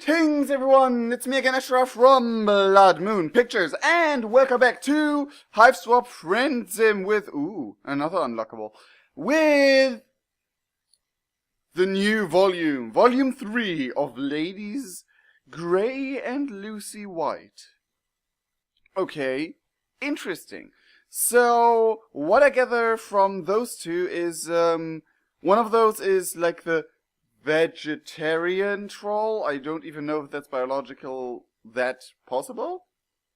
Greetings everyone, it's me again Ashraf from Blood Moon Pictures, and welcome back to HIVESWAP FRIENDSIM with, another unlockable, with the new volume 3 of Ladies Grey and Lucy White. Okay, interesting. So, what I gather from those two is, one of those is like the vegetarian troll. I don't even know if that's biological that possible,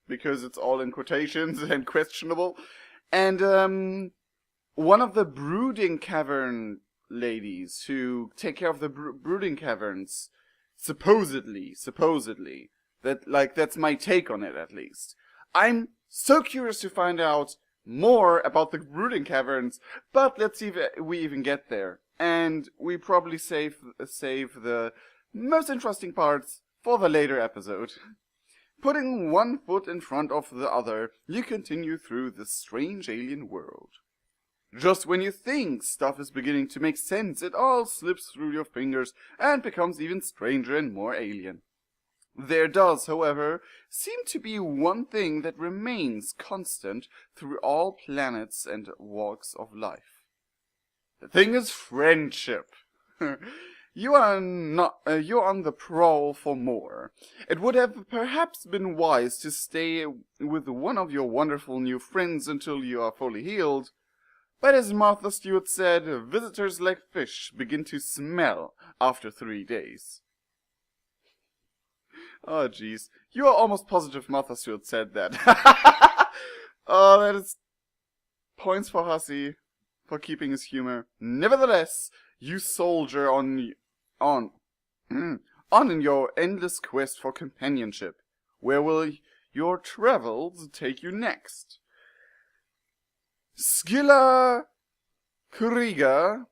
because it's all in quotations and questionable. And one of the brooding cavern ladies who take care of the brooding caverns, supposedly, that's my take on it at least. I'm so curious to find out more about the brooding caverns, but let's see if we even get there. And we probably save the most interesting parts for the later episode. Putting one foot in front of the other, you continue through this strange alien world. Just when you think stuff is beginning to make sense, it all slips through your fingers and becomes even stranger and more alien. There does, however, seem to be one thing that remains constant through all planets and walks of life. The thing is friendship. You're on the prowl for more. It would have perhaps been wise to stay with one of your wonderful new friends until you are fully healed. But as Martha Stewart said, visitors like fish begin to smell after 3 days. Oh jeez, you are almost positive Martha Stewart said that. Oh, that is points for Hussey for keeping his humor. Nevertheless, you soldier on in your endless quest for companionship. Where will your travels take you next? Skylla Kuriga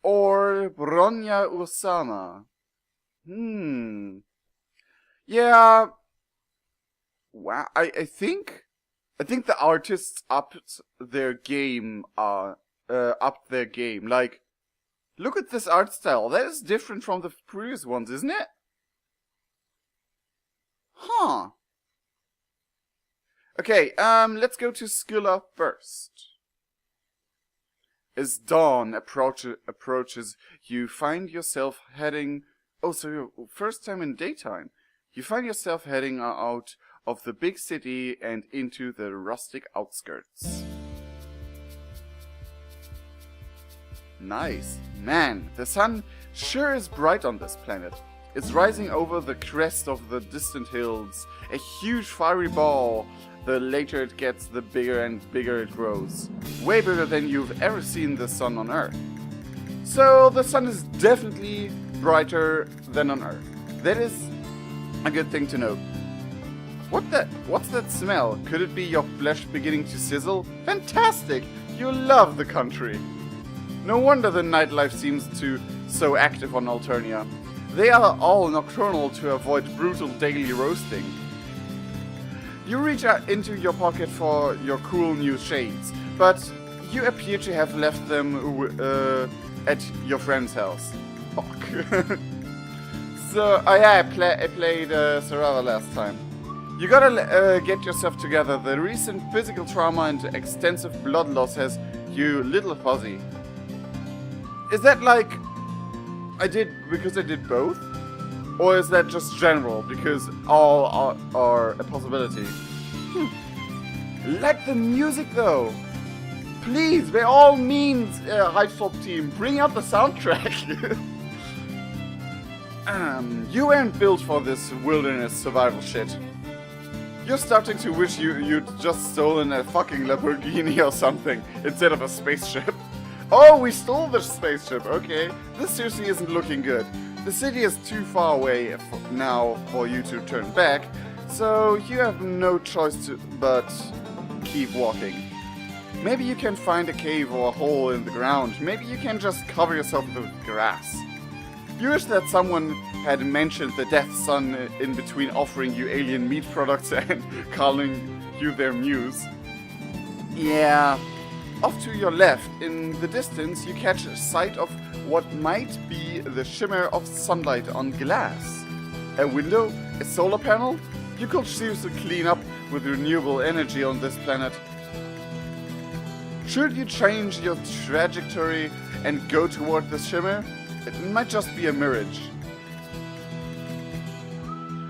or Bronya Usama? Yeah. Wow. I think the artists upped their game. Like, look at this art style. That is different from the previous ones, isn't it? Huh. Okay, let's go to Skylla first. As dawn approaches, you find yourself heading... Oh, so your first time in daytime. You find yourself heading out of the big city and into the rustic outskirts. Nice. Man, the sun sure is bright on this planet. It's rising over the crest of the distant hills, a huge fiery ball. The later it gets, the bigger and bigger it grows. Way bigger than you've ever seen the sun on Earth. So the sun is definitely brighter than on Earth. That is a good thing to know. What's that smell? Could it be your flesh beginning to sizzle? Fantastic! You love the country. No wonder the nightlife seems so active on Alternia. They are all nocturnal to avoid brutal daily roasting. You reach out into your pocket for your cool new shades, but you appear to have left them at your friend's house. Fuck. So, I played Sarava last time. You gotta get yourself together. The recent physical trauma and extensive blood loss has you little fuzzy. Is that like, because I did both? Or is that just general, because all are a possibility? Like the music though! Please, by all means, HIVESWAP team, bring out the soundtrack! You weren't built for this wilderness survival shit. You're starting to wish you'd just stolen a fucking Lamborghini or something, instead of a spaceship. Oh, we stole the spaceship, okay. This seriously isn't looking good. The city is too far away now for you to turn back, so you have no choice but keep walking. Maybe you can find a cave or a hole in the ground. Maybe you can just cover yourself with grass. You wish that someone had mentioned the Death Sun in between offering you alien meat products and calling you their muse. Yeah. Off to your left, in the distance, you catch sight of what might be the shimmer of sunlight on glass. A window? A solar panel? You could choose to clean up with renewable energy on this planet. Should you change your trajectory and go toward the shimmer? It might just be a mirage.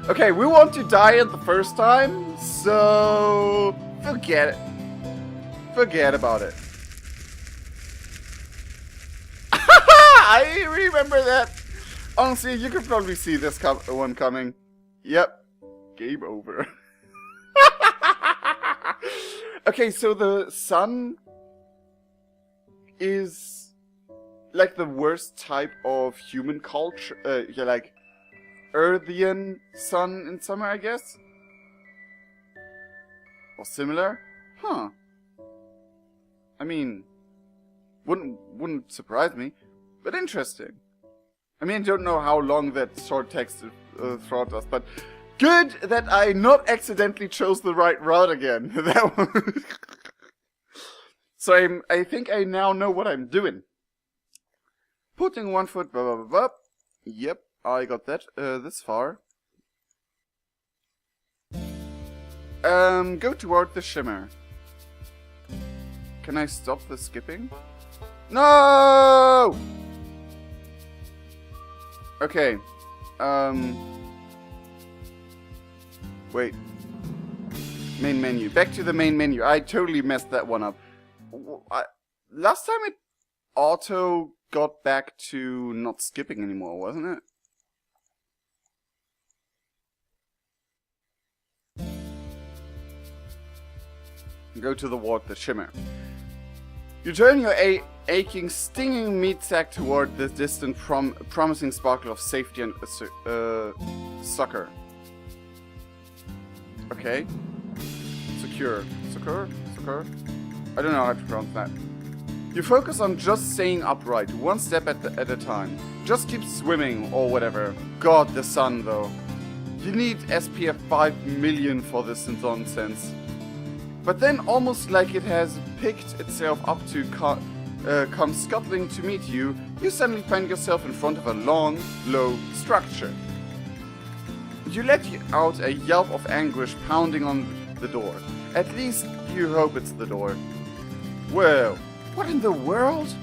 Okay, we want to die it the first time, so forget it. Forget about it. I remember that. Honestly, you could probably see this one coming. Yep. Game over. Okay, so the sun is like the worst type of human culture. Yeah, like Earthian sun in summer, I guess? Or similar? Huh. I mean, wouldn't surprise me, but interesting. I mean, I don't know how long that short text thought was, but good that I not accidentally chose the right route again. That one. So I think I now know what I'm doing. Putting one foot, blah, blah, blah, blah. Yep, I got that this far. Go toward the shimmer. Can I stop the skipping? No! Okay. Wait. Main menu. Back to the main menu. I totally messed that one up. Last time it auto got back to not skipping anymore, wasn't it? Go to the shimmer. You turn your aching, stinging meat sack toward the distant, promising sparkle of safety and succor. Okay. Secure. Succor? I don't know how to pronounce that. You focus on just staying upright, one step at a time. Just keep swimming, or whatever. God, the sun, though. You need SPF 5 million for this nonsense. But then, almost like it has picked itself up to come scuttling to meet you, you suddenly find yourself in front of a long, low structure. You let out a yelp of anguish pounding on the door. At least you hope it's the door. Well, what in the world?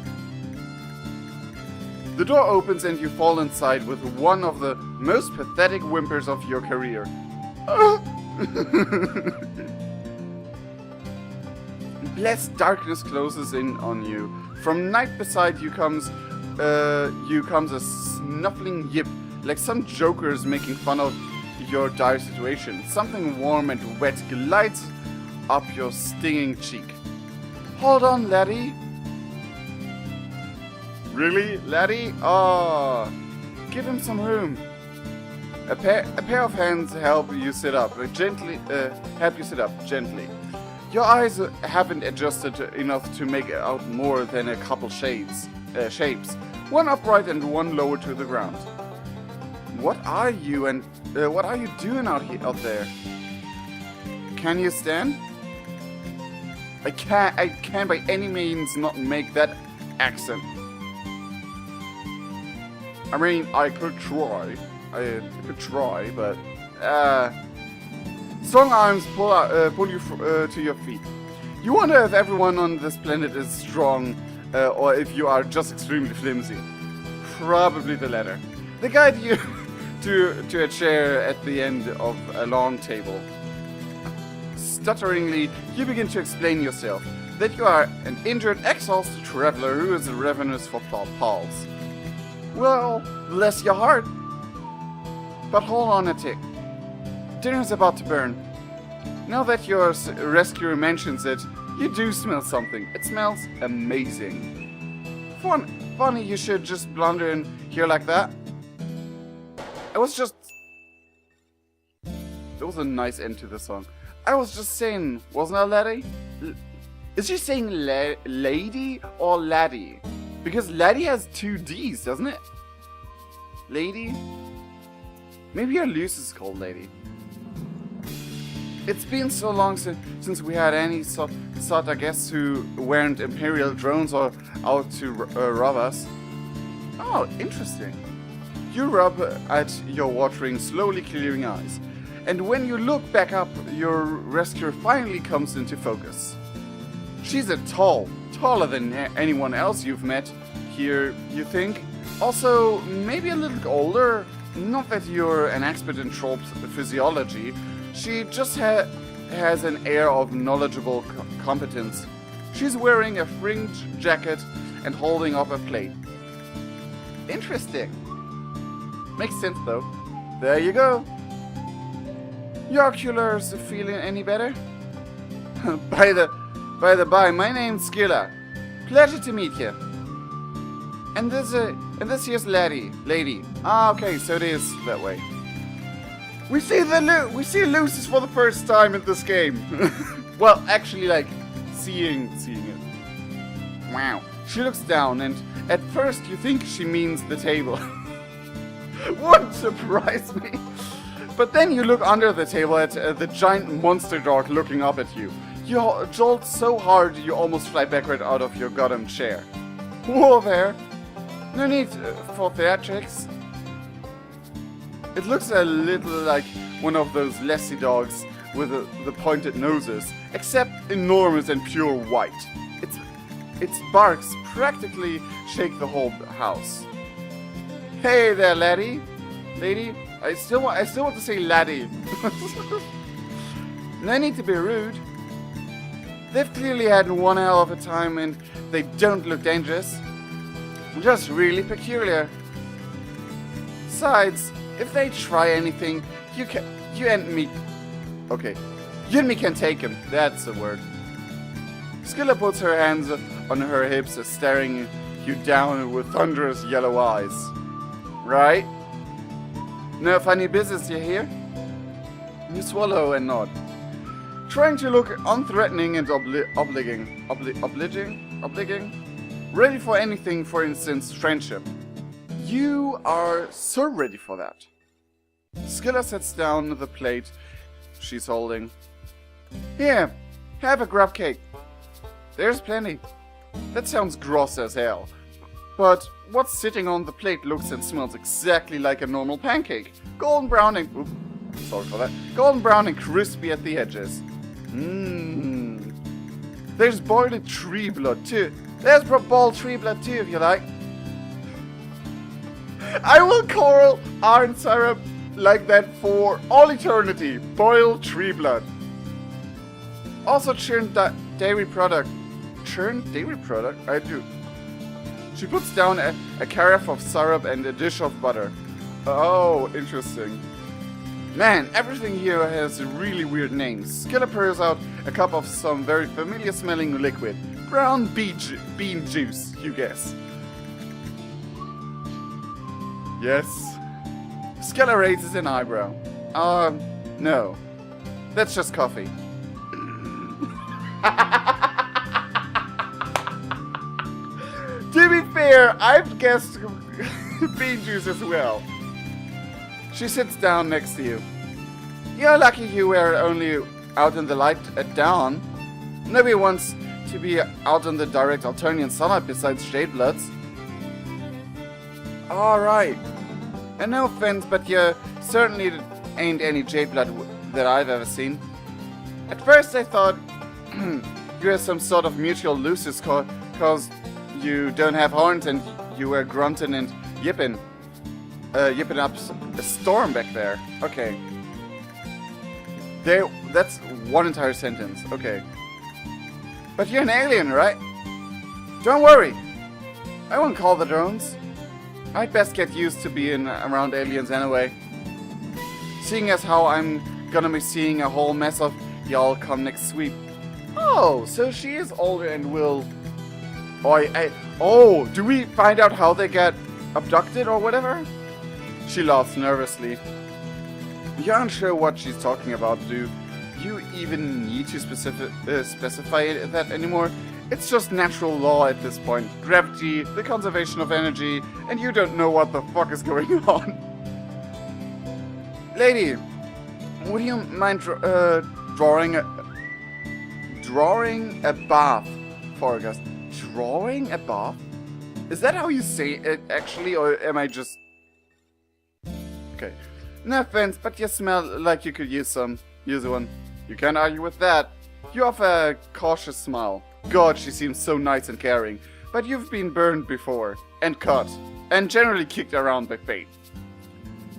The door opens and you fall inside with one of the most pathetic whimpers of your career. Blessed darkness closes in on you. From night beside you comes a snuffling yip, like some joker is making fun of your dire situation. Something warm and wet glides up your stinging cheek. Hold on, laddie. Really, laddie? Ah, give him some room. A pair of hands help you sit up gently. Your eyes haven't adjusted enough to make out more than a couple shapes, one upright and one lower to the ground. What are you and what are you doing out there? Can you stand? I can't by any means not make that accent. I mean, I could try. But strong arms pull you to your feet. You wonder if everyone on this planet is strong, or if you are just extremely flimsy. Probably the latter. They guide you to a chair at the end of a long table. Stutteringly, you begin to explain yourself, that you are an injured, exhausted traveler who is ravenous for pulse. Well, bless your heart. But hold on a tick. Dinner's about to burn. Now that your rescuer mentions it, you do smell something. It smells amazing. Funny you should just blunder in here like that. It was a nice end to the song. I was just saying, wasn't I, laddie? Is she saying lady or laddie? Because laddie has two D's, doesn't it? Lady? Maybe our Luce is called lady. It's been so long since we had any sort of guests who weren't Imperial drones or out to rob us. Oh, interesting. You rub at your watering, slowly clearing eyes. And when you look back up, your rescuer finally comes into focus. She's taller than anyone else you've met here, you think. Also, maybe a little older. Not that you're an expert in troll physiology. She just has an air of knowledgeable competence. She's wearing a fringed jacket and holding up a plate. Interesting. Makes sense though. There you go. Your oculars feeling any better? By the by, my name's Skylla. Pleasure to meet you. And this here's lady. Ah, okay, so it is that way. We see Lucis for the first time in this game. Well, actually, like seeing it. Wow. She looks down, and at first you think she means the table. Wouldn't surprise me. But then you look under the table at the giant monster dog looking up at you. You jolt so hard you almost fly backward out of your goddamn chair. Whoa there. No need for theatrics. It looks a little like one of those Lassie dogs with the pointed noses, except enormous and pure white. Its barks practically shake the whole house. Hey there, lady. I still want to say laddie. No need to be rude. They've clearly had one hell of a time and they don't look dangerous. Just really peculiar. Besides, if they try anything, you and me can take them. That's the word. Skylla puts her hands on her hips, staring you down with thunderous yellow eyes. Right? No funny business, you hear? You swallow and nod, trying to look unthreatening and obliging, ready for anything, for instance, friendship. You are so ready for that. Skylla sets down the plate she's holding. Here, have a grub cake. There's plenty. That sounds gross as hell. But what's sitting on the plate looks and smells exactly like a normal pancake. Golden brown and crispy at the edges. Mmm. There's boiled tree blood too. There's boiled tree blood too, if you like. I will call iron syrup like that for all eternity. Boiled tree blood. Also churned dairy product. Churned dairy product? I do. She puts down a carafe of syrup and a dish of butter. Oh, interesting. Man, everything here has really weird names. Skylla pours out a cup of some very familiar smelling liquid. Brown bean juice, you guess. Yes. Skylla raises an eyebrow. No. That's just coffee. To be fair, I've guessed bean juice as well. She sits down next to you. You're lucky you were only out in the light at dawn. Nobody wants to be out in the direct Alternian sunlight besides Shadebloods. Alright. And no offense, but you certainly ain't any Jadeblood that I've ever seen. At first I thought you were some sort of mutual Lucis cause you don't have horns and you were grunting and yipping up a storm back there. Okay. That's one entire sentence. Okay. But you're an alien, right? Don't worry. I won't call the drones. I'd best get used to being around aliens anyway. Seeing as how I'm gonna be seeing a whole mess of y'all come next week. Oh, so she is older and will... Oh, do we find out how they get abducted or whatever? She laughs nervously. You aren't sure what she's talking about, do you even need to specify that anymore? It's just natural law at this point. Gravity, the conservation of energy, and you don't know what the fuck is going on. Lady, would you mind drawing a bath for us? Drawing a bath? Is that how you say it actually, or am I just Okay. No offense, but you smell like you could use one. You can't argue with that. You offer a cautious smile. God, she seems so nice and caring. But you've been burned before, and cut, and generally kicked around by fate.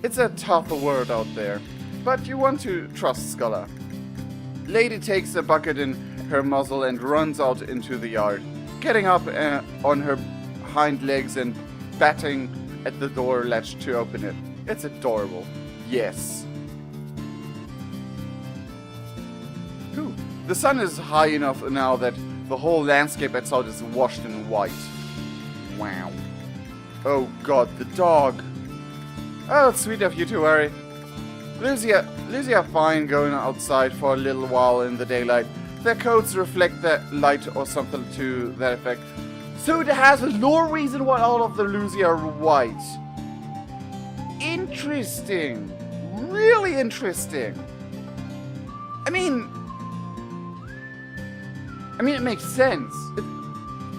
It's a tough world out there, but you want to trust Skylla. Lady takes a bucket in her muzzle and runs out into the yard, getting up on her hind legs and batting at the door latch to open it. It's adorable. Yes. Ooh. The sun is high enough now that the whole landscape outside is washed in white. Wow. Oh god, the dog. Oh, it's sweet of you to worry. Lucy are fine going outside for a little while in the daylight. Their coats reflect the light or something to that effect. So it has no reason why all of the Lucy are white. Interesting. Really interesting. I mean, it makes sense.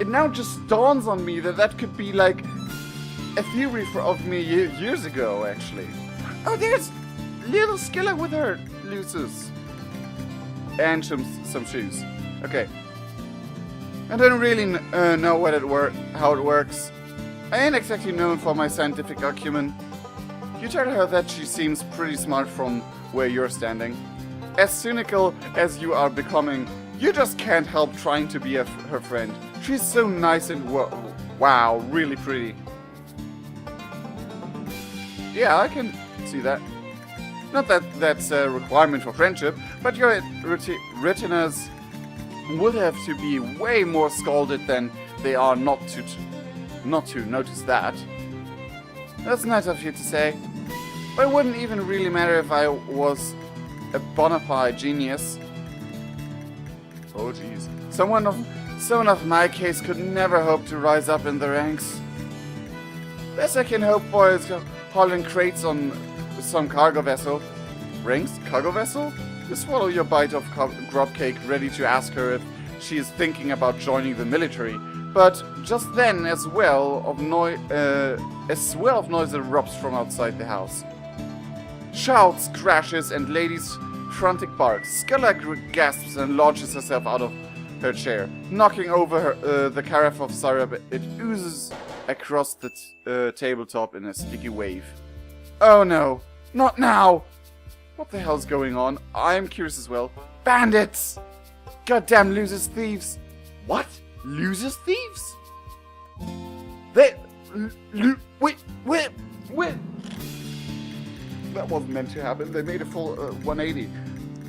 It now just dawns on me that could be like a theory of me years ago, actually. Oh, there's little Skylla with her luces. And some shoes. Okay. I don't really know how it works. I ain't exactly known for my scientific acumen. You tell her that she seems pretty smart from where you're standing. As cynical as you are becoming, you just can't help trying to be her friend. She's so nice and wow, really pretty. Yeah, I can see that. Not that that's a requirement for friendship, but your retinas would have to be way more scalded than they are not to notice that. That's nice of you to say. But it wouldn't even really matter if I was a bona fide genius. Oh jeez. Someone of my case could never hope to rise up in the ranks. Best I can hope for is hauling crates on some cargo vessel. Ranks? Cargo vessel? You swallow your bite of grub cake, ready to ask her if she is thinking about joining the military. But just then, a swell of noise erupts from outside the house. Shouts, crashes, and ladies' frantic barks. Skylla gasps and launches herself out of her chair, knocking over the carafe of syrup. It oozes across the tabletop in a sticky wave. Oh no, not now! What the hell's going on? I'm curious as well. Bandits! Goddamn losers thieves! What? Losers thieves? They... Wait! That wasn't meant to happen. They made a full 180.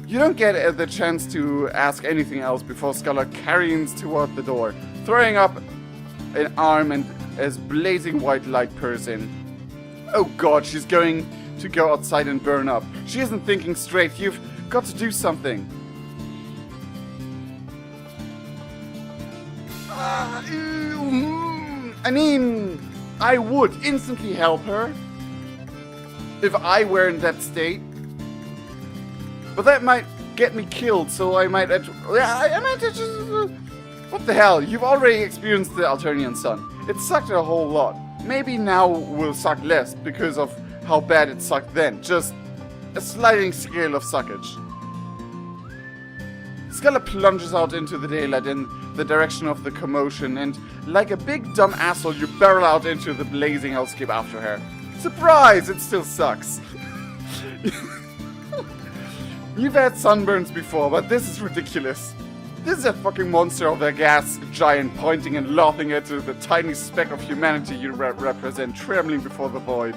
You don't get the chance to ask anything else before Skylla carries toward the door, throwing up an arm and as blazing white light pours in. Oh god, she's going to go outside and burn up. She isn't thinking straight. You've got to do something. I mean, I would instantly help her if I were in that state. But that might get me killed, so I might just... What the hell? You've already experienced the Alternian sun. It sucked a whole lot. Maybe now will suck less because of how bad it sucked then. Just a sliding scale of suckage. Skylla plunges out into the daylight in the direction of the commotion, and like a big dumb asshole, you barrel out into the blazing hellscape after her. Surprise! It still sucks. You've had sunburns before, but this is ridiculous. This is a fucking monster of a gas giant pointing and laughing at the tiny speck of humanity you represent, trembling before the void.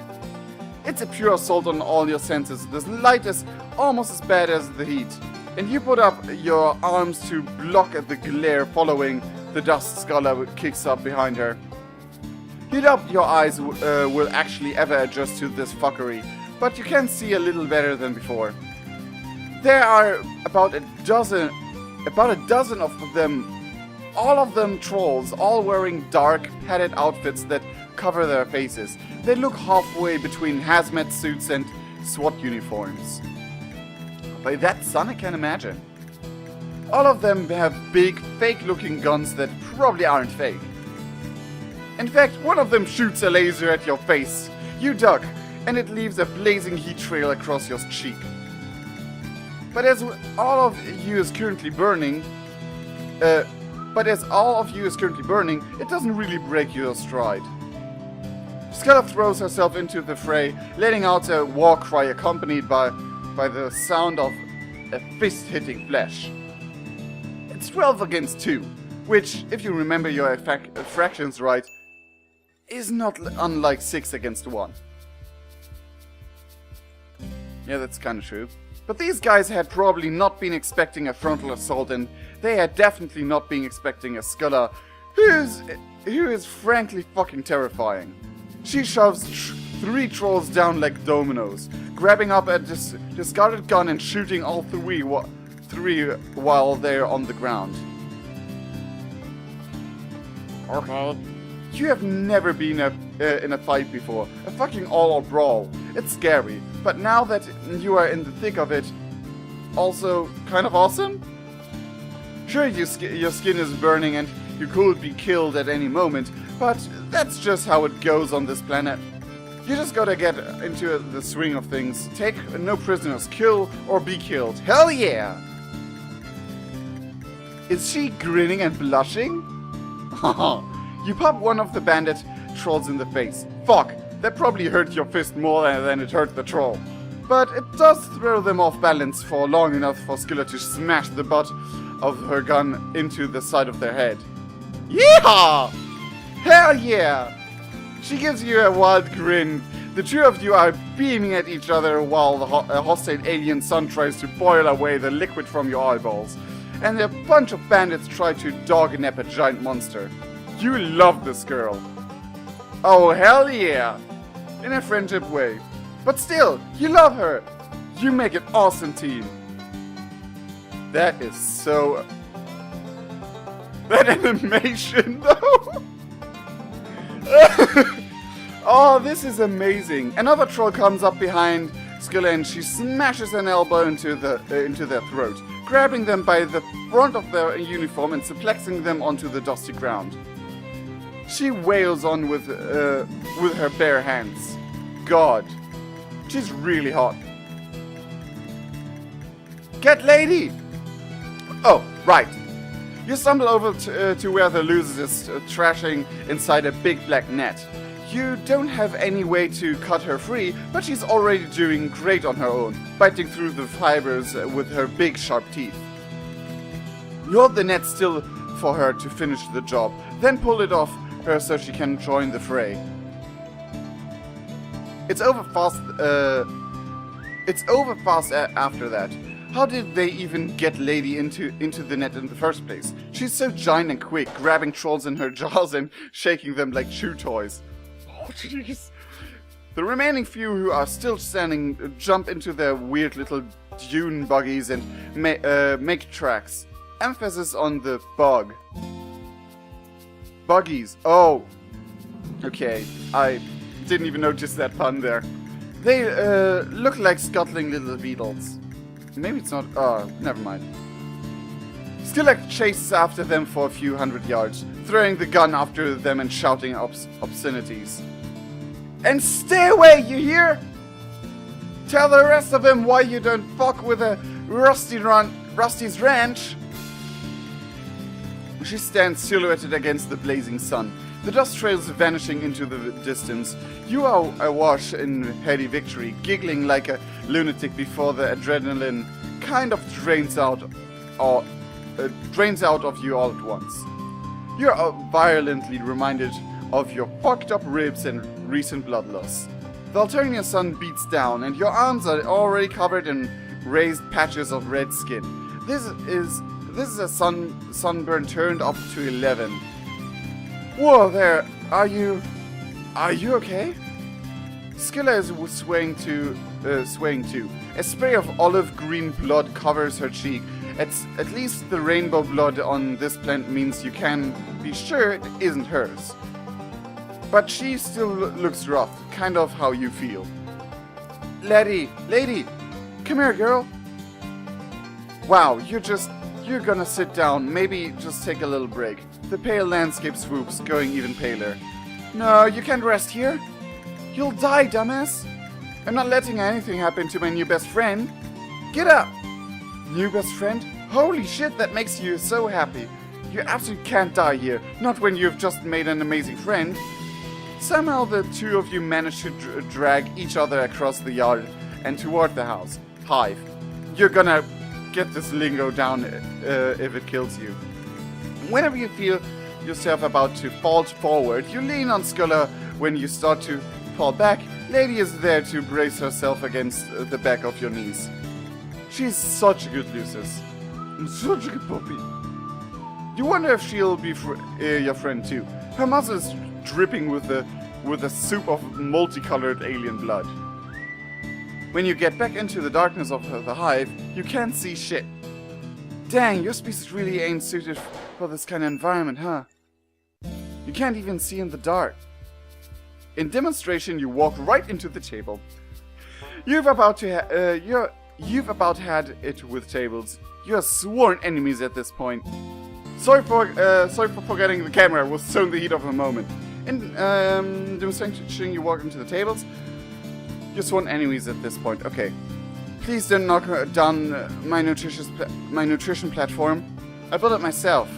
It's a pure assault on all your senses. The light is almost as bad as the heat, and you put up your arms to block at the glare following the dust Skylla kicks up behind her. You doubt your eyes will actually ever adjust to this fuckery, but you can see a little better than before. There are about a dozen of them, all of them trolls, all wearing dark, padded outfits that cover their faces. They look halfway between hazmat suits and SWAT uniforms. By that sun, I can imagine. All of them have big, fake-looking guns that probably aren't fake. In fact, one of them shoots a laser at your face. You duck, and it leaves a blazing heat trail across your cheek. But as all of you is currently burning, it doesn't really break your stride. Skylla throws herself into the fray, letting out a war cry accompanied by the sound of a fist hitting flesh. It's 12 against 2, which, if you remember your fractions right, is not unlike 6 against 1. Yeah, that's kind of true. But these guys had probably not been expecting a frontal assault, and they had definitely not been expecting a Skylla, who is frankly fucking terrifying. She shoves 3 trolls down like dominoes, grabbing up a discarded gun and shooting all 3 while they're on the ground. Okay. You have never been in a fight before, a fucking all-out brawl. It's scary, but now that you are in the thick of it, also kind of awesome? Sure, your skin is burning and you could be killed at any moment, but that's just how it goes on this planet. You just gotta get into the swing of things, take no prisoners, kill or be killed. Hell yeah! Is she grinning and blushing? You pop one of the bandit trolls in the face. Fuck, that probably hurt your fist more than it hurt the troll. But it does throw them off balance for long enough for Skylla to smash the butt of her gun into the side of their head. Yeehaw! Hell yeah! She gives you a wild grin. The two of you are beaming at each other while a hostile alien sun tries to boil away the liquid from your eyeballs. And a bunch of bandits try to dog-nap a giant monster. You love this girl. Oh, hell yeah! In a friendship way. But still, you love her. You make an awesome team. That is so... That animation, though! Oh, this is amazing. Another troll comes up behind Skylla and she smashes an elbow into their throat, grabbing them by the front of their uniform and suplexing them onto the dusty ground. She wails on with her bare hands. God, she's really hot. Cat lady! Oh, right. You stumble over to where the loser is trashing inside a big black net. You don't have any way to cut her free, but she's already doing great on her own, biting through the fibers with her big sharp teeth. You hold the net still for her to finish the job, then pull it off her so she can join the fray. It's over fast after that. How did they even get Lady into the net in the first place? She's so giant and quick, grabbing trolls in her jaws and shaking them like chew toys. Oh jeez. The remaining few who are still standing jump into their weird little dune buggies and make tracks. Emphasis on the bug. Buggies. Oh. Okay. I didn't even notice that pun there. They look like scuttling little beetles. Maybe it's not. Oh, never mind. Skylla chases after them for a few hundred yards, throwing the gun after them and shouting obscenities. And stay away, you hear? Tell the rest of them why you don't fuck with a Rusty's ranch. She stands silhouetted against the blazing sun, the dust trails vanishing into the distance. You are awash in heady victory, giggling like a lunatic before the adrenaline kind of drains out of you all at once. You are violently reminded of your fucked up ribs and recent blood loss. The Alternian sun beats down, and your arms are already covered in raised patches of red skin. This is a sunburn turned up to 11. Whoa there, are you okay? Skylla is swaying too. A spray of olive green blood covers her cheek. At least the rainbow blood on this plant means you can be sure it isn't hers. But she still looks rough, kind of how you feel. Lady, come here, girl. Wow, you're gonna sit down, maybe just take a little break. The pale landscape swoops, going even paler. No, you can't rest here. You'll die, dumbass. I'm not letting anything happen to my new best friend. Get up! New best friend? Holy shit, that makes you so happy. You absolutely can't die here, not when you've just made an amazing friend. Somehow the two of you manage to drag each other across the yard and toward the house. Hive, you're gonna get this lingo down if it kills you. Whenever you feel yourself about to fall forward, you lean on Skylla. When you start to fall back, Lady is there to brace herself against the back of your knees. She's such a good Lucis. Such a good puppy. You wonder if she'll be your friend too. Her muzzle is dripping with a soup of multicolored alien blood. When you get back into the darkness of the hive, you can't see shit. Dang, your species really ain't suited for this kind of environment, huh? You can't even see in the dark. In demonstration, you walk right into the table. You've about had it with tables. You are sworn enemies at this point. Sorry for forgetting the camera. Was so in the heat of the moment. In demonstration, you walk into the tables. You're sworn enemies at this point. Okay. Please don't knock down my nutrition platform. I built it myself.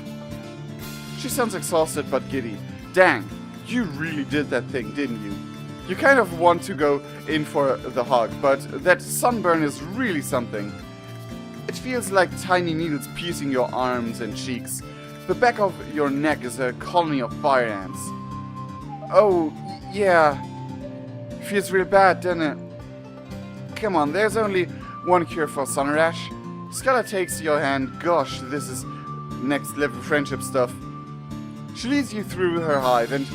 She sounds exhausted but giddy. Dang, you really did that thing, didn't you? You kind of want to go in for the hug, but that sunburn is really something. It feels like tiny needles piercing your arms and cheeks. The back of your neck is a colony of fire ants. Oh, yeah. Feels real bad, doesn't it? Come on, there's only one cure for sun rash. Skylla takes your hand. Gosh, this is next level friendship stuff. She leads you through her hive, and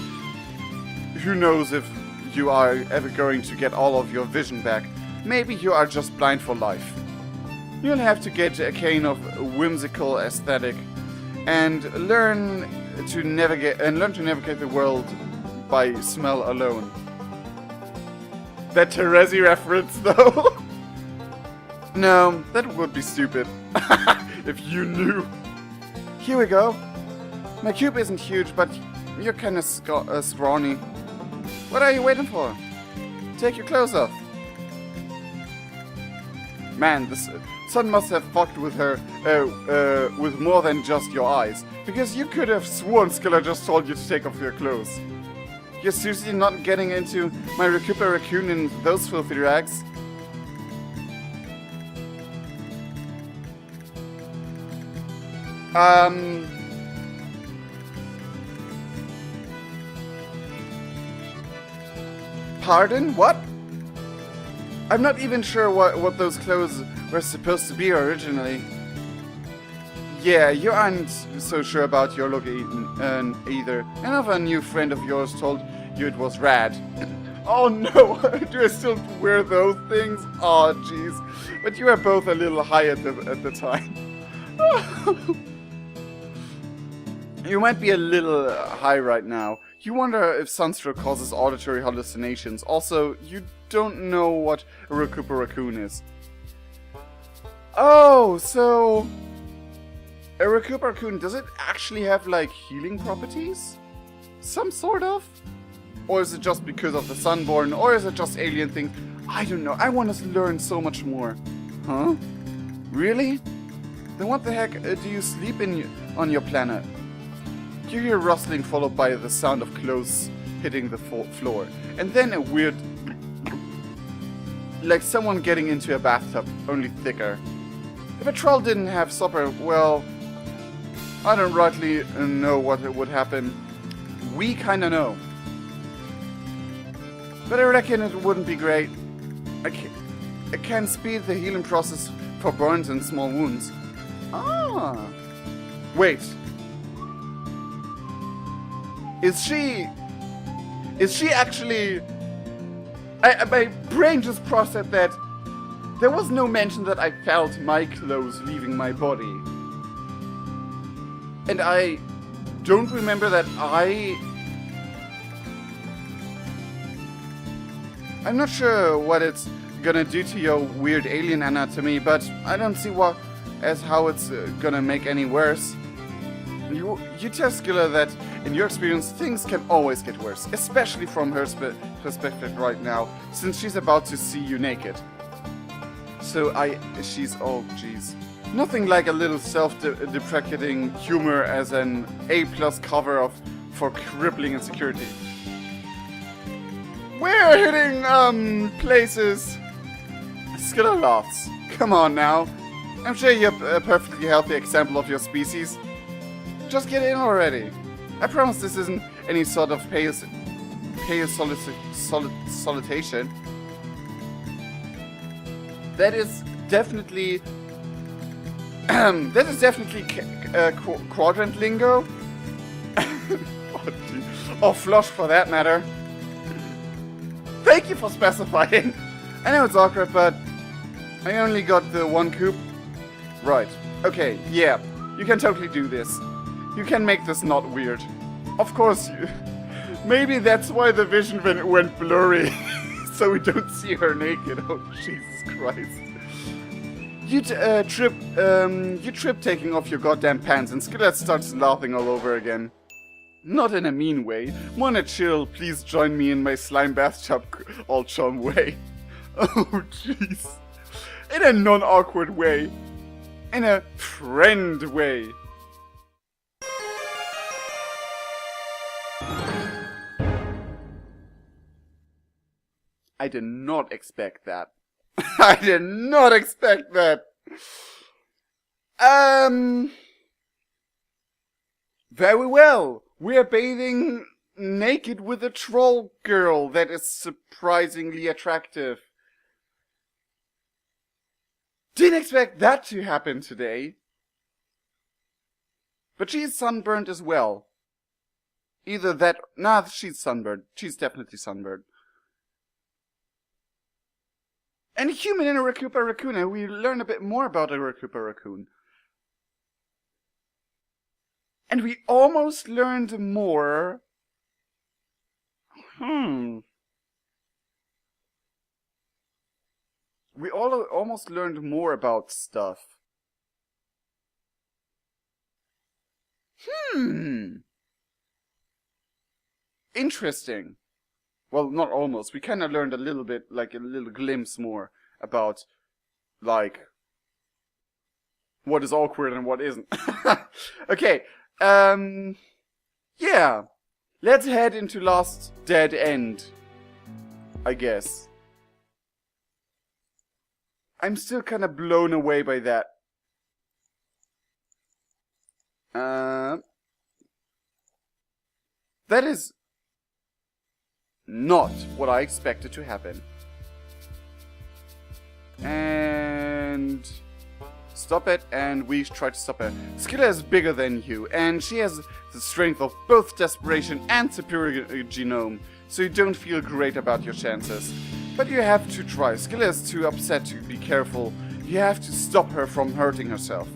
who knows if you are ever going to get all of your vision back. Maybe you are just blind for life. You'll have to get a cane of whimsical aesthetic and learn to navigate the world by smell alone. That Terezi reference, though? No, that would be stupid. If you knew. Here we go. My cube isn't huge, but you're kinda scrawny. What are you waiting for? Take your clothes off. Man, the sun must have fucked with her, with more than just your eyes. Because you could have sworn Skylla just told you to take off your clothes. You're seriously not getting into my Recupera raccoon in those filthy rags? Pardon? What? I'm not even sure what those clothes were supposed to be originally. Yeah, you aren't so sure about your look either. Another new friend of yours told you it was rad. Oh no, do I still wear those things? Oh jeez. But you were both a little high at the time. You might be a little high right now. You wonder if sunstroke causes auditory hallucinations. Also, you don't know what a Recupera raccoon is. Oh, so a Recupera raccoon, does it actually have like healing properties? Some sort of? Or is it just because of the sunborn? Or is it just alien thing? I don't know. I want to learn so much more. Huh? Really? Then what the heck do you sleep on your planet? You hear rustling followed by the sound of clothes hitting the floor. And then a weird... like someone getting into a bathtub, only thicker. If a troll didn't have supper, well... I don't rightly know what would happen. We kinda know. But I reckon it wouldn't be great. I can speed the healing process for burns and small wounds. Ah! Wait. Is she actually... my brain just processed that there was no mention that I felt my clothes leaving my body. And I don't remember that I'm not sure what it's gonna do to your weird alien anatomy, but I don't see how it's gonna make any worse. You tell Skylla that, in your experience, things can always get worse, especially from her perspective right now, since she's about to see you naked. So she's, oh jeez. Nothing like a little self-deprecating humor as an A+ cover for crippling insecurity. We're hitting, places. Skylla laughs. Come on now. I'm sure you're a perfectly healthy example of your species. Just get in already. I promise this isn't any sort of pale solicitation. That is definitely quadrant lingo. Or flush for that matter. Thank you for specifying. I know it's awkward, but I only got the one coop. Right. Okay, yeah. You can totally do this. You can make this not weird. Of course you... Maybe that's why the vision went blurry. So we don't see her naked. Oh, Jesus Christ. You trip taking off your goddamn pants and Skylla starts laughing all over again. Not in a mean way. More in a chill, please join me in my slime bathtub all chum way. Oh, jeez. In a non-awkward way. In a friend way. I did not expect that. I did not expect that. Very well. We're bathing naked with a troll girl that is surprisingly attractive. Didn't expect that to happen today. But she's sunburned as well. Either that... Nah, she's sunburned. She's definitely sunburned. And a human in a Recooper Raccoon, and we learn a bit more about a Recooper Raccoon. And we almost learned more... We almost learned more about stuff. Interesting. Well, not almost. We kind of learned a little bit, like a little glimpse more about, like, what is awkward and what isn't. Okay, yeah. Let's head into Last Dead End, I guess. I'm still kind of blown away by that. That is not what I expected to happen. And... Stop it, and we try to stop her. Skylla is bigger than you, and she has the strength of both desperation and superior genome, so you don't feel great about your chances. But you have to try. Skylla is too upset to be careful. You have to stop her from hurting herself.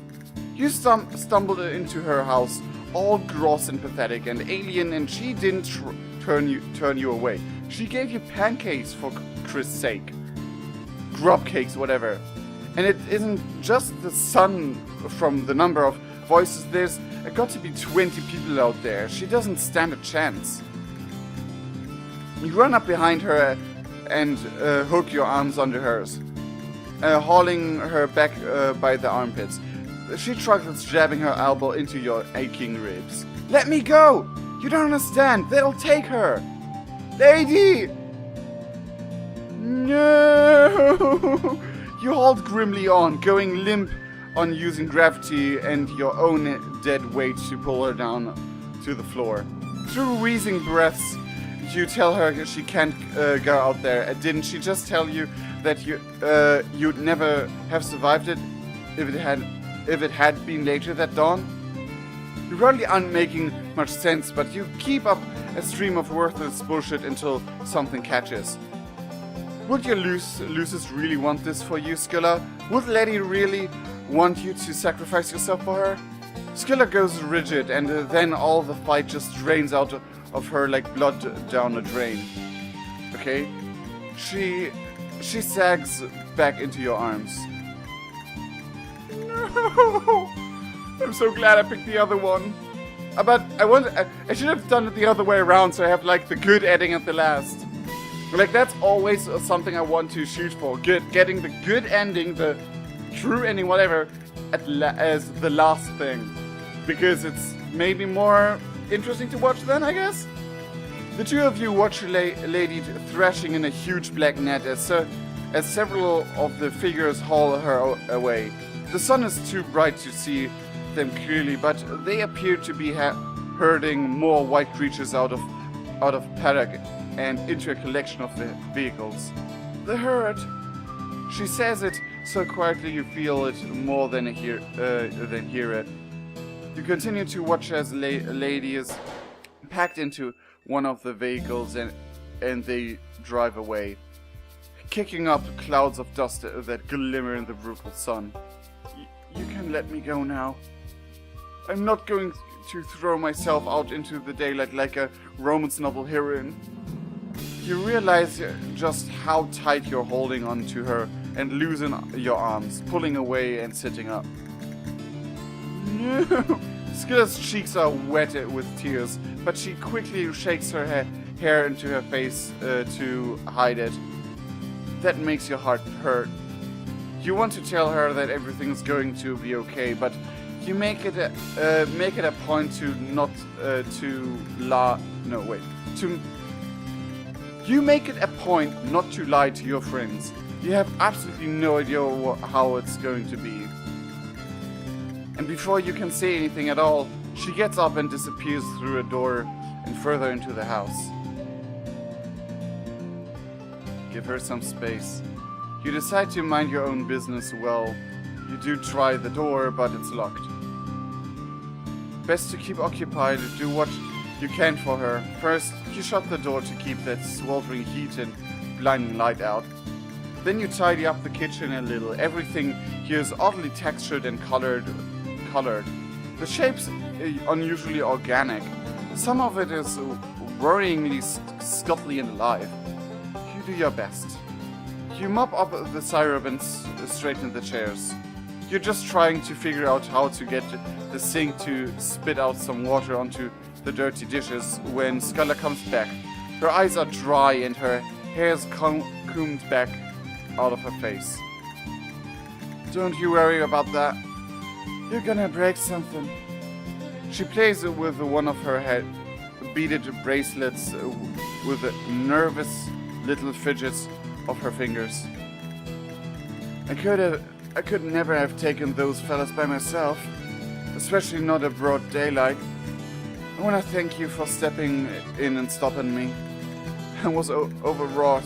You stumbled into her house, all gross and pathetic and alien, and she didn't turn you away. She gave you pancakes for Chris' sake. Grub cakes, whatever. And it isn't just the sun from the number of voices. There's got to be 20 people out there. She doesn't stand a chance. You run up behind her and hook your arms under hers, hauling her back by the armpits. She struggles, jabbing her elbow into your aching ribs. Let me go! You don't understand. They'll take her. Lady! No! You hauled grimly on, going limp on using gravity and your own dead weight to pull her down to the floor. Through wheezing breaths, you tell her she can't go out there. Didn't she just tell you that you'd never have survived it if it had been later that dawn? You really aren't making much sense, but you keep up a stream of worthless bullshit until something catches. Would your Lucis really want this for you, Skylla? Would Letty really want you to sacrifice yourself for her? Skylla goes rigid, and then all the fight just drains out of her like blood down a drain. Okay? She sags back into your arms. No! I'm so glad I picked the other one. But I should have done it the other way around, so I have like the good ending at the last. Like that's always something I want to shoot for. Getting the good ending, the true ending, whatever, as the last thing, because it's maybe more interesting to watch then, I guess. The two of you watch a lady thrashing in a huge black net as several of the figures haul her away. The sun is too bright to see them clearly, but they appear to be herding more white creatures out of paddock and into a collection of the vehicles. The herd. She says it so quietly you feel it more than hear it. You continue to watch as a lady is packed into one of the vehicles and they drive away, kicking up clouds of dust that glimmer in the brutal sun. You can let me go now. I'm not going to throw myself out into the daylight like a romance novel heroine. You realize just how tight you're holding on to her and loosen your arms, pulling away and sitting up. No! Skylla's cheeks are wet with tears, but she quickly shakes her hair into her face to hide it. That makes your heart hurt. You want to tell her that everything's going to be okay, but you make it a point to not You make it a point not to lie to your friends. You have absolutely no idea how it's going to be. And before you can say anything at all, she gets up and disappears through a door and further into the house. Give her some space. You decide to mind your own business well. You do try the door, but it's locked. Best to keep occupied, do what you can for her. First, you shut the door to keep that sweltering heat and blinding light out. Then you tidy up the kitchen a little. Everything here is oddly textured and colored. The shape's unusually organic. Some of it is worryingly scuttly and alive. You do your best. You mop up the syrup and straighten the chairs. You're just trying to figure out how to get the sink to spit out some water onto the dirty dishes when Skylla comes back. Her eyes are dry and her hair's combed back out of her face. Don't you worry about that. You're gonna break something. She plays with one of her beaded bracelets with the nervous little fidgets of her fingers. I could never have taken those fellas by myself, especially not at broad daylight. I want to thank you for stepping in and stopping me. I was overwrought.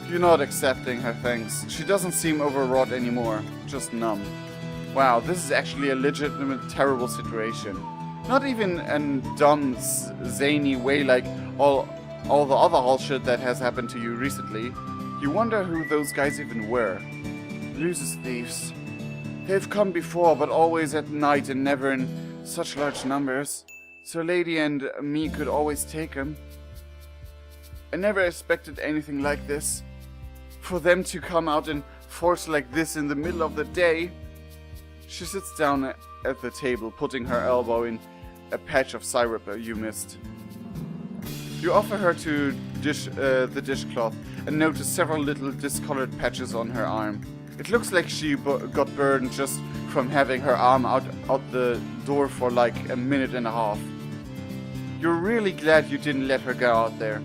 You're not accepting her thanks. She doesn't seem overwrought anymore, just numb. Wow, this is actually a legitimate terrible situation. Not even a dumb, zany way like all the other bullshit that has happened to you recently. You wonder who those guys even were. Luce's thieves. They've come before, but always at night and never in such large numbers. So Lady and me could always take them. I never expected anything like this. For them to come out in force like this in the middle of the day. She sits down at the table, putting her elbow in a patch of syrup you missed. You offer her the dishcloth and notice several little discolored patches on her arm. It looks like she got burned just from having her arm out the door for like a minute and a half. You're really glad you didn't let her go out there.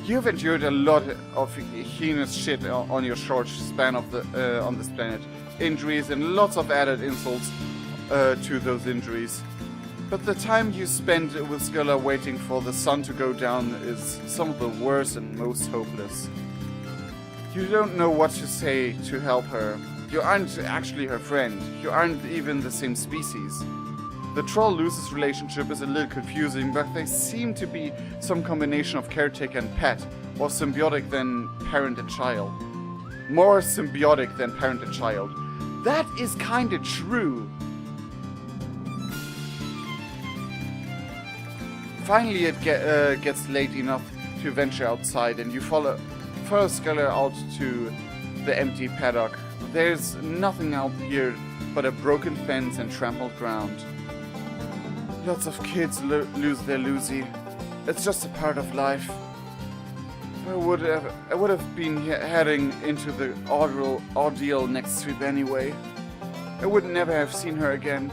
You've endured a lot of heinous shit on your short span of on this planet. Injuries and lots of added insults to those injuries. But the time you spend with Skylla waiting for the sun to go down is some of the worst and most hopeless. You don't know what to say to help her. You aren't actually her friend. You aren't even the same species. The troll-Luce's relationship is a little confusing, but they seem to be some combination of caretaker and pet, or symbiotic than parent and child. More symbiotic than parent and child. That is kinda true. Finally it gets late enough to venture outside, and you follow Skylla out to the empty paddock. There's nothing out here but a broken fence and trampled ground. Lots of kids lose their Lucy. It's just a part of life. I would have been heading into the ordeal next trip anyway. I would never have seen her again.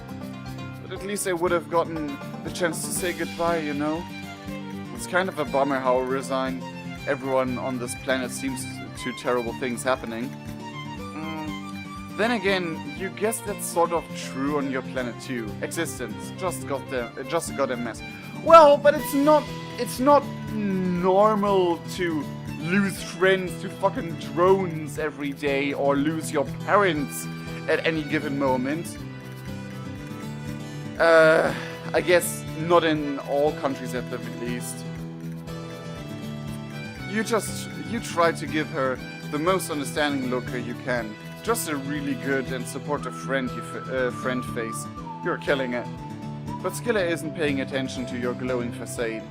But at least I would have gotten the chance to say goodbye, you know? It's kind of a bummer how resigned everyone on this planet seems to terrible things happening. Then again, you guess that's sort of true on your planet too. Existence just a goddamn mess. Well, but it's not normal to lose friends to fucking drones every day or lose your parents at any given moment. I guess not in all countries at the least. You try to give her the most understanding look you can. Just a really good and supportive friend face. You're killing it. But Skylla isn't paying attention to your glowing facade.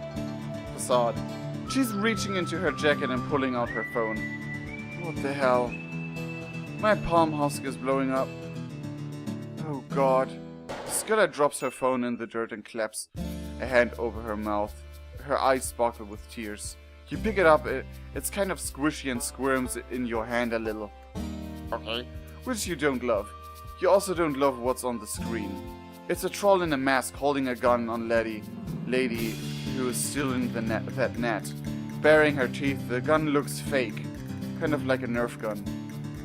She's reaching into her jacket and pulling out her phone. What the hell? My palm husk is blowing up. Oh god. Skylla drops her phone in the dirt and claps a hand over her mouth. Her eyes sparkle with tears. You pick it up, it's kind of squishy and squirms in your hand a little. Okay. Which you don't love. You also don't love what's on the screen. It's a troll in a mask holding a gun on lady who is still in that net. Baring her teeth, the gun looks fake. Kind of like a Nerf gun.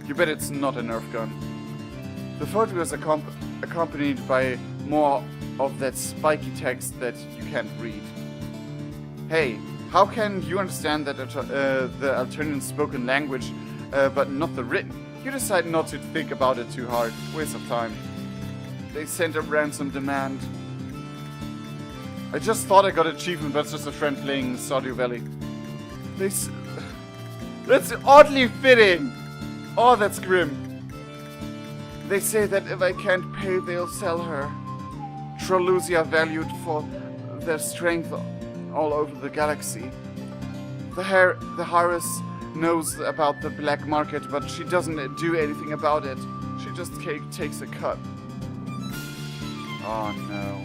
You bet it's not a Nerf gun. The photo is accompanied by more of that spiky text that you can't read. Hey, how can you understand that the alternate spoken language, but not the written? You decide not to think about it too hard. Waste of time. They sent a ransom demand. I just thought I got achievement, but it's just a friend playing Stardew Valley. That's oddly fitting. Oh, that's grim. They say that if I can't pay, they'll sell her. Trollusi are valued for their strength all over the galaxy. The Harris knows about the black market, but she doesn't do anything about it. She just takes a cut. Oh no.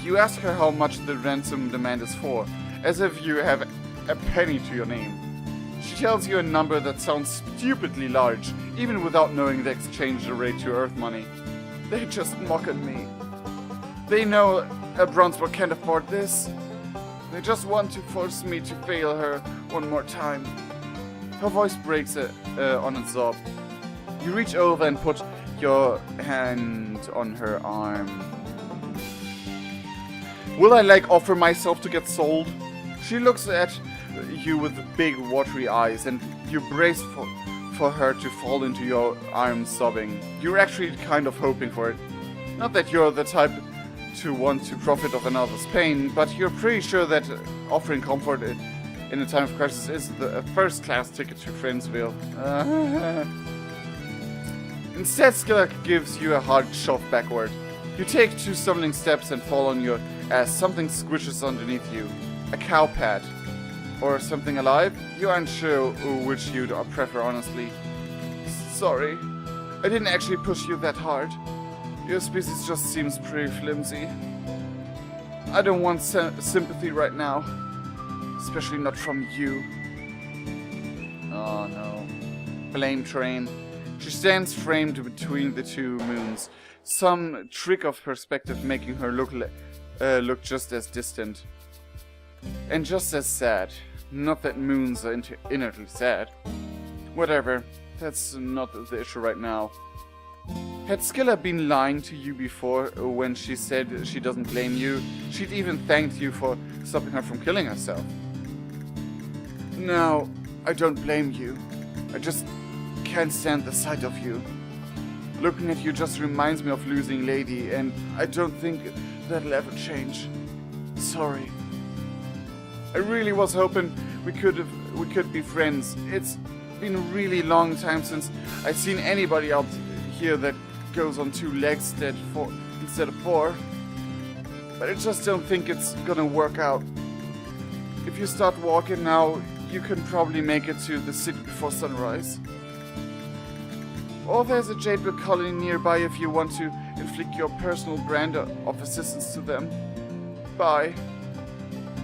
You ask her how much the ransom demand is for, as if you have a penny to your name. She tells you a number that sounds stupidly large, even without knowing the exchange rate to Earth money. They just mock at me. They know a Bronzeborough can't afford this. They just want to force me to fail her one more time. Her voice breaks on a sob. You reach over and put your hand on her arm. Will I offer myself to get sold? She looks at you with big watery eyes and you brace for her to fall into your arms sobbing. You're actually kind of hoping for it. Not that you're the type to want to profit of another's pain, but you're pretty sure that offering comfort in a time of crisis is the first-class ticket to Friendsville. Instead, Skylla gives you a hard shove backward. You take 2 stumbling steps and fall on your ass. Something squishes underneath you. A cow pad. Or something alive? You aren't sure which you'd prefer, honestly. Sorry. I didn't actually push you that hard. Your species just seems pretty flimsy. I don't want sympathy right now. Especially not from you. Oh no. Blame train. She stands framed between the 2 moons. Some trick of perspective making her look just as distant. And just as sad. Not that moons are inherently sad. Whatever. That's not the issue right now. Had Skylla been lying to you before when she said she doesn't blame you, she'd even thanked you for stopping her from killing herself. No, I don't blame you. I just can't stand the sight of you. Looking at you just reminds me of losing Lady, and I don't think that'll ever change. Sorry. I really was hoping we could be friends. It's been a really long time since I've seen anybody out here that goes on 2 legs instead of 4. But I just don't think it's gonna work out. If you start walking now, you can probably make it to the city before sunrise. or there's a Jadebird colony nearby if you want to inflict your personal brand of assistance to them. Bye.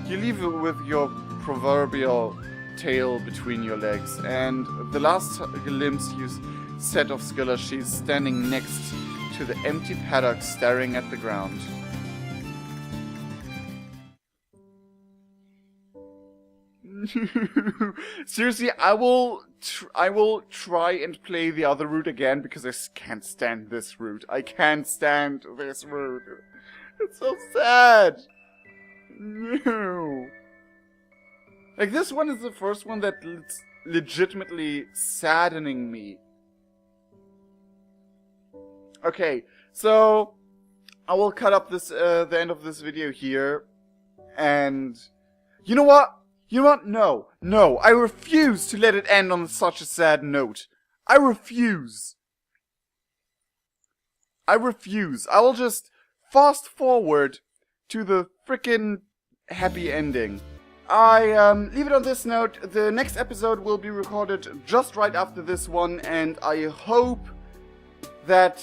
You leave it with your proverbial tail between your legs, and the last glimpse you set of Skylla, she's standing next to the empty paddock staring at the ground. Seriously, I will try and play the other route again because I can't stand this route. I can't stand this route. It's so sad. No. Like, this one is the first one that's legitimately saddening me. Okay, so I will cut up this the end of this video here, and you know what? You know what? No, I refuse to let it end on such a sad note. I refuse. I will just fast forward to the frickin' happy ending. I leave it on this note. The next episode will be recorded just right after this one, and I hope that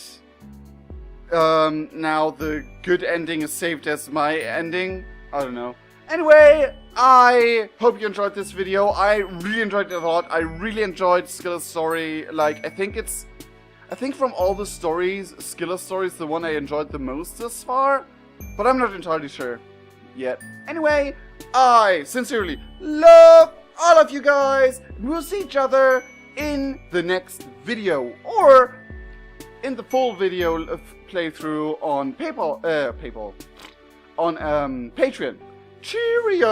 now the good ending is saved as my ending. I don't know. Anyway, I hope you enjoyed this video. I really enjoyed it a lot. I really enjoyed Skylla's story. Like, I think from all the stories, Skylla's story is the one I enjoyed the most thus far. But I'm not entirely sure yet. Anyway, I sincerely love all of you guys. We'll see each other in the next video, or in the full video playthrough on Patreon. Cheerio!